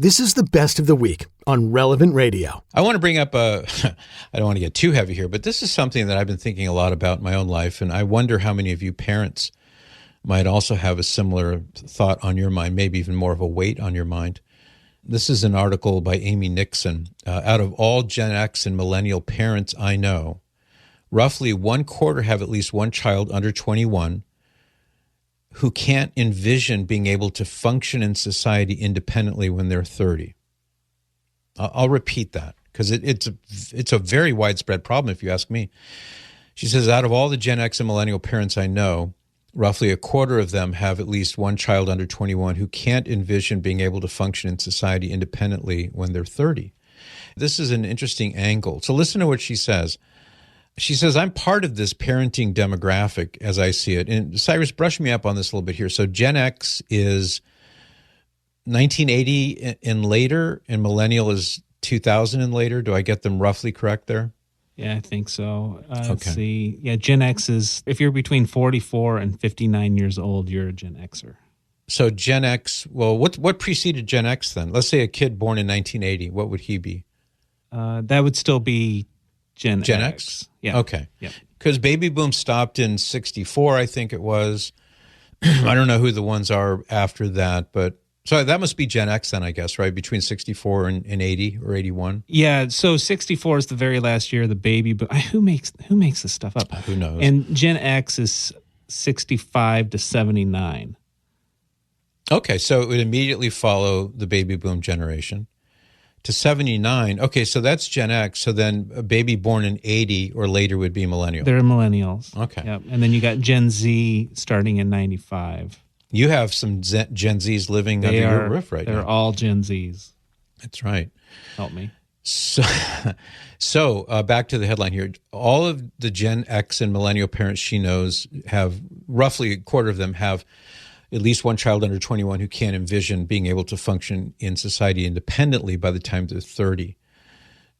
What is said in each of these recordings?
This is the best of the week on Relevant Radio. I want to bring up I don't want to get too heavy here, but this is something that I've been thinking a lot about in my own life, and I wonder how many of you parents might also have a similar thought on your mind, maybe even more of a weight on your mind. This is an article by Amy Nixon. Out of all Gen X and Millennial parents I know, roughly 1/4 have at least one child under 21 who can't envision being able to function in society independently when they're 30. I'll repeat that because it's a very widespread problem if you ask me. She says, out of all the Gen X and Millennial parents I know, roughly 1/4 of them have at least one child under 21 who can't envision being able to function in society independently when they're 30. This is an interesting angle. So listen to what she says. She says, I'm part of this parenting demographic as I see it. And Cyrus, brush me up on this a little bit here. So Gen X is 1980 and later, and Millennial is 2000 and later. Do I get them roughly correct there? Yeah, I think so. Let's see. Yeah, Gen X is, if you're between 44 and 59 years old, you're a Gen Xer. So Gen X, well, what preceded Gen X then? Let's say a kid born in 1980, what would he be? That would still be Gen X? Yeah. Okay. Yeah. Because baby boom stopped in 64, I think it was. I don't know who the ones are after that, but so that must be Gen X then, I guess, right? Between 64 and 80 or 81? Yeah, so 64 is the very last year of the baby boom. Who makes this stuff up? Who knows? And Gen X is 65 to 79. Okay, so it would immediately follow the baby boom generation. To 79, okay, so that's Gen X. So then a baby born in 80 or later would be millennial. They're millennials. Okay. Yep. And then you got Gen Z starting in 95. You have some Gen Zs living under your roof right now. They're all Gen Zs. That's right. Help me. So back to the headline here. All of the Gen X and Millennial parents she knows have, roughly 1/4 of them have at least one child under 21 who can't envision being able to function in society independently by the time they're 30.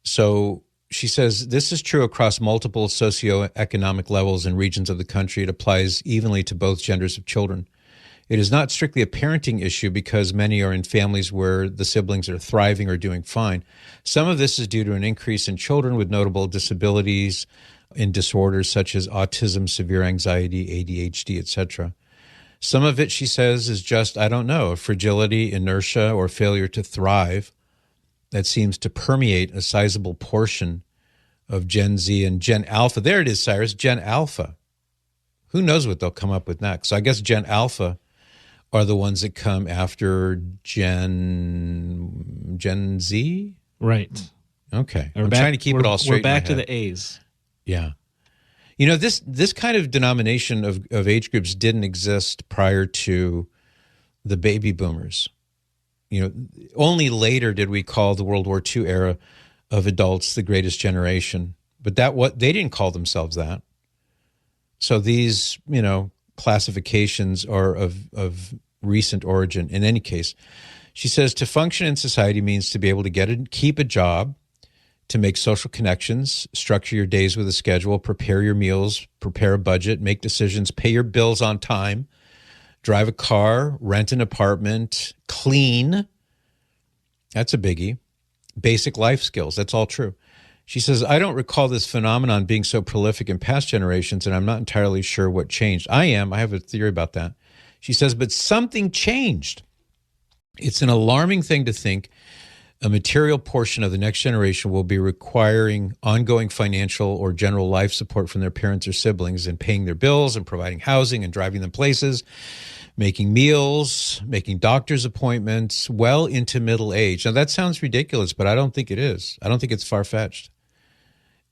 So she says this is true across multiple socioeconomic levels and regions of the country. It applies evenly to both genders of children. It is not strictly a parenting issue because many are in families where the siblings are thriving or doing fine. Some of this is due to an increase in children with notable disabilities and disorders such as autism, severe anxiety, ADHD, etc. Some of it, she says, is just, I don't know, fragility, inertia, or failure to thrive that seems to permeate a sizable portion of Gen Z and Gen Alpha. There it is, Cyrus, Gen Alpha. Who knows what they'll come up with next? So I guess Gen Alpha are the ones that come after Gen Z? Right. Okay. I'm trying to keep it all straight. We're back to the A's. Yeah. You know, this kind of denomination of age groups didn't exist prior to the baby boomers. You know, only later did we call the World War II era of adults the greatest generation. But they didn't call themselves that. So these, classifications are of recent origin. In any case, she says to function in society means to be able to keep a job, to make social connections, structure your days with a schedule, prepare your meals, prepare a budget, make decisions, pay your bills on time, drive a car, rent an apartment, clean. That's a biggie. Basic life skills. That's all true. She says, I don't recall this phenomenon being so prolific in past generations, and I'm not entirely sure what changed. I have a theory about that. She says, but something changed. It's an alarming thing to think a material portion of the next generation will be requiring ongoing financial or general life support from their parents or siblings and paying their bills and providing housing and driving them places, making meals, making doctor's appointments, well into middle age. Now, that sounds ridiculous, but I don't think it is. I don't think it's far-fetched.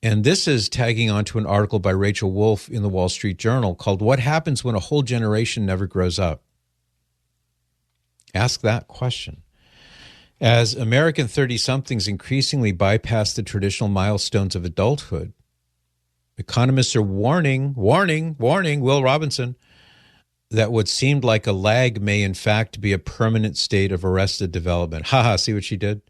And this is tagging onto an article by Rachel Wolf in the Wall Street Journal called What Happens When a Whole Generation Never Grows Up? Ask that question. As American 30-somethings increasingly bypass the traditional milestones of adulthood, economists are warning, Will Robinson, that what seemed like a lag may in fact be a permanent state of arrested development. See what she did?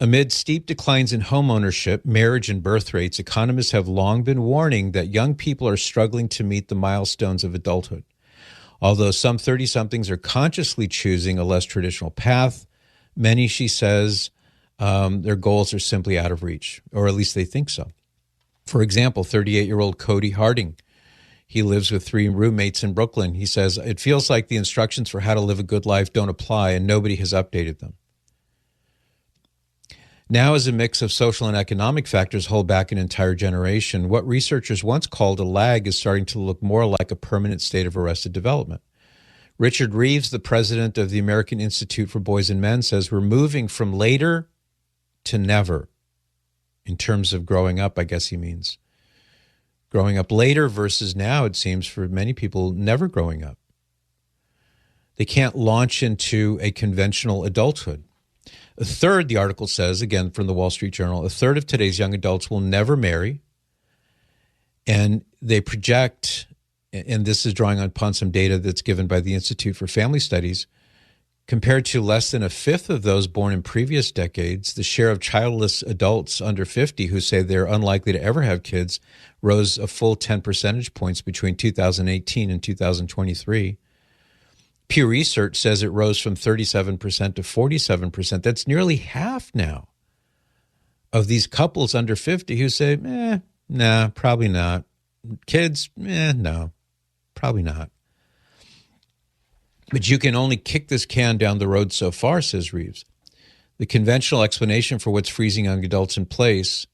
Amid steep declines in home ownership, marriage, and birth rates, economists have long been warning that young people are struggling to meet the milestones of adulthood. Although some 30-somethings are consciously choosing a less traditional path, Many, she says, their goals are simply out of reach, or at least they think so. For example, 38-year-old Cody Harding, he lives with 3 roommates in Brooklyn. He says, it feels like the instructions for how to live a good life don't apply and nobody has updated them. Now, as a mix of social and economic factors hold back an entire generation, what researchers once called a lag is starting to look more like a permanent state of arrested development. Richard Reeves, the president of the American Institute for Boys and Men, says we're moving from later to never in terms of growing up, I guess he means. Growing up later versus now, it seems, for many people, never growing up. They can't launch into a conventional adulthood. A third, the article says, again from the Wall Street Journal, a third of today's young adults will never marry. And they project, and this is drawing upon some data that's given by the Institute for Family Studies, compared to less than a fifth of those born in previous decades, the share of childless adults under 50 who say they're unlikely to ever have kids rose a full 10 percentage points between 2018 and 2023. Pew Research says it rose from 37% to 47%. That's nearly half now of these couples under 50 who say, nah, probably not. Kids, no, probably not. But you can only kick this can down the road so far, says Reeves. The conventional explanation for what's freezing young adults in place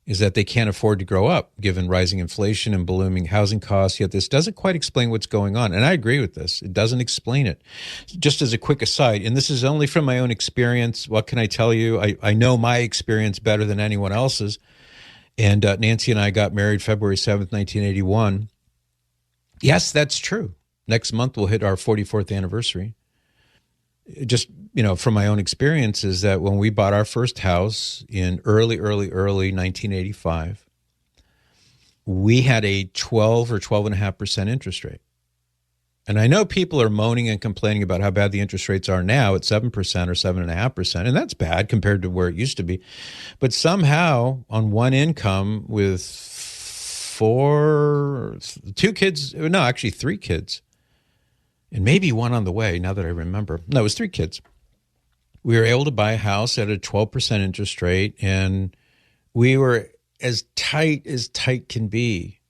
is that they can't afford to grow up, given rising inflation and ballooning housing costs. Yet this doesn't quite explain what's going on. And I agree with this. It doesn't explain it. Just as a quick aside, and this is only from my own experience, what can I tell you? I know my experience better than anyone else's. And Nancy and I got married February 7th, 1981. Yes, that's true. Next month we'll hit our 44th anniversary. Just, from my own experience is that when we bought our first house in early 1985, we had a 12 or 12.5% interest rate. And I know people are moaning and complaining about how bad the interest rates are now at 7% or 7.5%, and that's bad compared to where it used to be. But somehow on one income with 3 kids, and maybe one on the way, now that I remember. No, it was 3 kids. We were able to buy a house at a 12% interest rate, and we were as tight can be.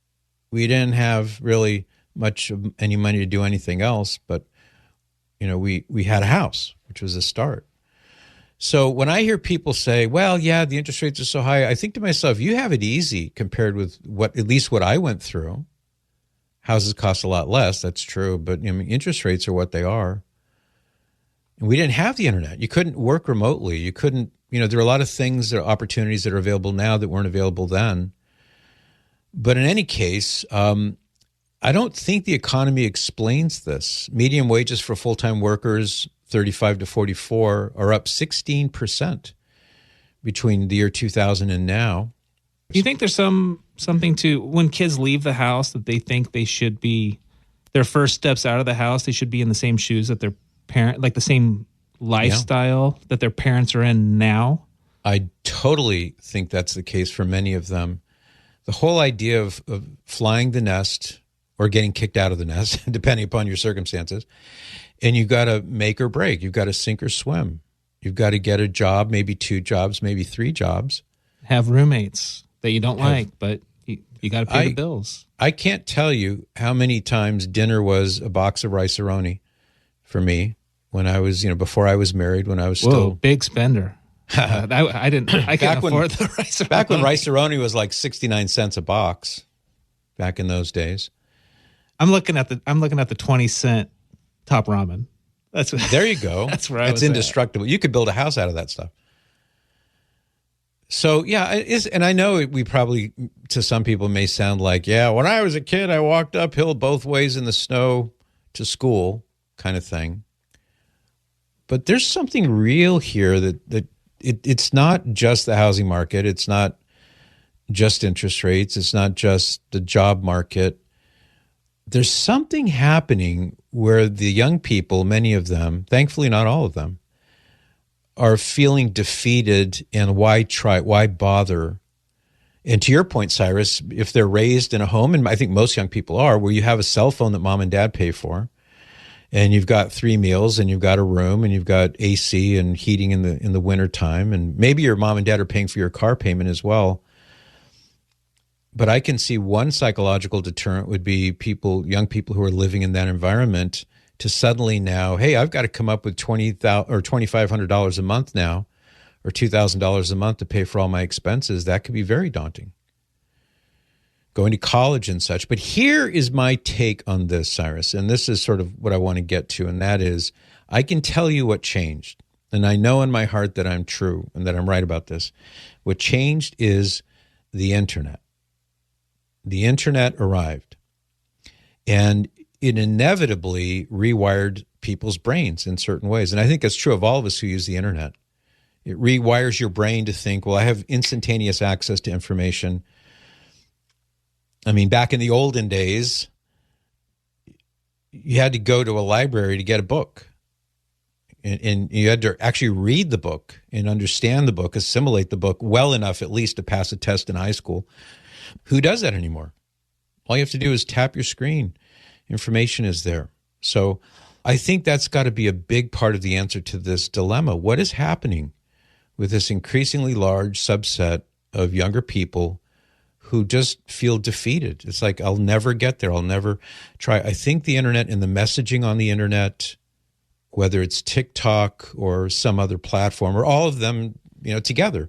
We didn't have really much of any money to do anything else, but, we had a house, which was a start. So when I hear people say, well, yeah, the interest rates are so high, I think to myself, you have it easy compared with at least what I went through. Houses cost a lot less, that's true, but interest rates are what they are. And we didn't have the internet. You couldn't work remotely. You couldn't, there are a lot of things, there are opportunities that are available now that weren't available then. But in any case, I don't think the economy explains this. Median wages for full-time workers, 35 to 44, are up 16% between the year 2000 and now. Do you think there's something to when kids leave the house that they think they should be their first steps out of the house, they should be in the same shoes that their parent, like the same lifestyle that their parents are in now? I totally think that's the case for many of them. The whole idea of flying the nest or getting kicked out of the nest, depending upon your circumstances, and you've got to make or break. You've got to sink or swim. You've got to get a job, maybe 2 jobs, maybe 3 jobs. Have roommates that you don't like, but you got to pay the bills. I can't tell you how many times dinner was a box of rice-a-roni for me when I was, before I was married, when I was still big spender. I couldn't afford the rice-a-roni. Back when rice-a-roni was like 69 cents a box, back in those days. I'm looking at the 20-cent top ramen. There you go. That's where That's indestructible. You could build a house out of that stuff. So, yeah, it is, and I know we probably, to some people, may sound like, yeah, when I was a kid, I walked uphill both ways in the snow to school kind of thing. But there's something real here that it's not just the housing market. It's not just interest rates. It's not just the job market. There's something happening where the young people, many of them, thankfully not all of them, are feeling defeated, and why try? Why bother? And to your point, Cyrus, if they're raised in a home, and I think most young people are, where you have a cell phone that mom and dad pay for, and you've got 3 meals, and you've got a room, and you've got AC and heating in the winter time, and maybe your mom and dad are paying for your car payment as well. But I can see one psychological deterrent would be young people who are living in that environment, to suddenly now, hey, I've got to come up with $20,000 or $2,500 a month now, or $2,000 a month to pay for all my expenses. That could be very daunting. Going to college and such. But here is my take on this, Cyrus, and this is sort of what I want to get to, and that is, I can tell you what changed, and I know in my heart that I'm true and that I'm right about this. What changed is the internet. The internet arrived, and it inevitably rewired people's brains in certain ways. And I think that's true of all of us who use the internet. It rewires your brain to think, well, I have instantaneous access to information. I mean, back in the olden days, you had to go to a library to get a book. And you had to actually read the book and understand the book, assimilate the book well enough at least to pass a test in high school. Who does that anymore? All you have to do is tap your screen. Information is there. So I think that's got to be a big part of the answer to this dilemma. What is happening with this increasingly large subset of younger people who just feel defeated? It's like, I'll never get there. I'll never try. I think the internet and the messaging on the internet, whether it's TikTok or some other platform, or all of them, together,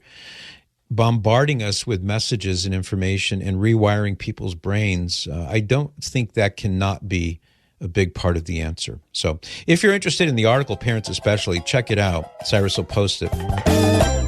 bombarding us with messages and information and rewiring people's brains, I don't think that cannot be a big part of the answer. So if you're interested in the article, Parents Especially, check it out. Cyrus will post it.